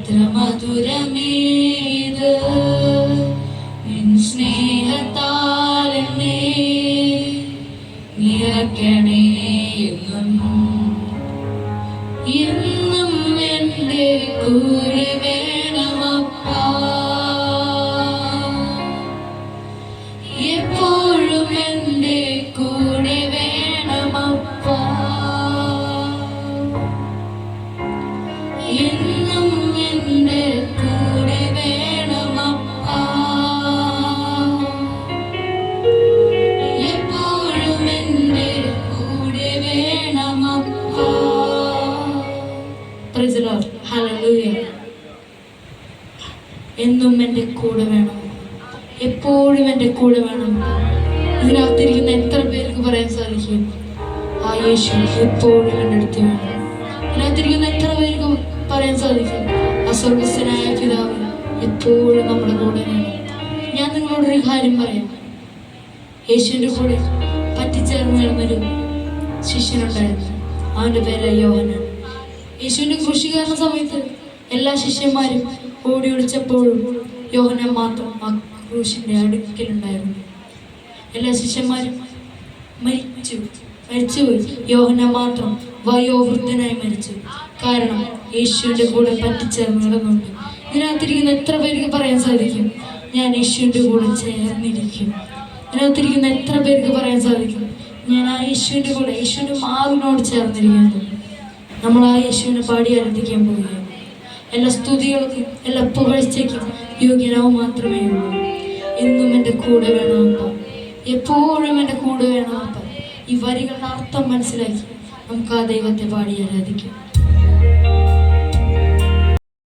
എത്ര മധുരമേത് നിൻ സ്നേഹത്താൽ എന്നെ നിറയ്ക്കണേ എന്നും എന്നും എൻ്റെ കൂടെ വേണമപ്പാ, എപ്പോഴും എൻ്റെ കൂടെ വേണമപ്പാ, എന്നും എൻ്റെ കൂടെ വേണമപ്പാ, എപ്പോഴും എൻ്റെ കൂടെ വേണമപ്പാ. Praise the Lord. Hallelujah. എന്നും എൻ്റെ കൂടെ വേണം, എപ്പോഴും എൻ്റെ കൂടെ വേണം. ഇതിനകത്തിരിക്കുന്ന എത്ര പേർക്ക് പറയാൻ സാധിക്കും ആ യേശു എപ്പോഴും എൻ്റെ അടുത്ത് വേണം? ഇതിനകത്തിരിക്കുന്ന എത്ര പേർക്ക് പറയാൻ സാധിക്കും ആ സ്വർഗസ്ഥനായ പിതാവ് എപ്പോഴും നമ്മുടെ കൂടെ വേണം? ഞാൻ നിങ്ങളോടൊരു കാര്യം പറയാം. യേശുവിൻ്റെ കൂടെ പറ്റിച്ചേർന്ന് കിടന്നൊരു ശിഷ്യനുണ്ടായിരുന്നു. അവൻ്റെ പേര് യോഹന്നാൻ. യേശുവിൻ്റെ കൃഷികാരണ സമയത്ത് എല്ലാ ശിഷ്യന്മാരും ഓടി ഒളിച്ചപ്പോഴും യോഹന്നാൻ മാത്രം ആ ക്രൂശിൻ്റെ അടുക്കലുണ്ടായിരുന്നു. എല്ലാ ശിഷ്യന്മാരും മരിച്ചുപോയി. യോഹന്നാൻ മാത്രം വയോവൃദ്ധനായി മരിച്ചു. കാരണം യേശുവിൻ്റെ കൂടെ പറ്റിച്ചേർന്ന് കിടന്നുണ്ട്. ഇതിനകത്തിരിക്കുന്ന എത്ര പേർക്ക് പറയാൻ സാധിക്കും ഞാൻ യേശുവിൻ്റെ കൂടെ ചേർന്നിരിക്കും? ഇതിനകത്തിരിക്കുന്ന എത്ര പേർക്ക് പറയാൻ സാധിക്കും ഞാൻ ആ യേശുവിൻ്റെ കൂടെ, യേശുവിൻ്റെ മാറിനോട് ചേർന്നിരിക്കുന്നു? നമ്മൾ ആ യേശുവിനെ പാടി ആരാധിക്കാൻ പോവുകയാണ്. എല്ലാ സ്തുതികൾക്കും എല്ലാ പുകഴ്ചയ്ക്കും യോഗ്യനാവും മാത്രമേ ഉള്ളൂ. എന്നും എൻ്റെ കൂടെ വേണമപ്പ, എപ്പോഴും എൻ്റെ കൂടെ വേണമപ്പ. ഈ വരികളുടെ അർത്ഥം മനസ്സിലാക്കി നമുക്ക് ആ ദൈവത്തെ പാടി ആരാധിക്കാം.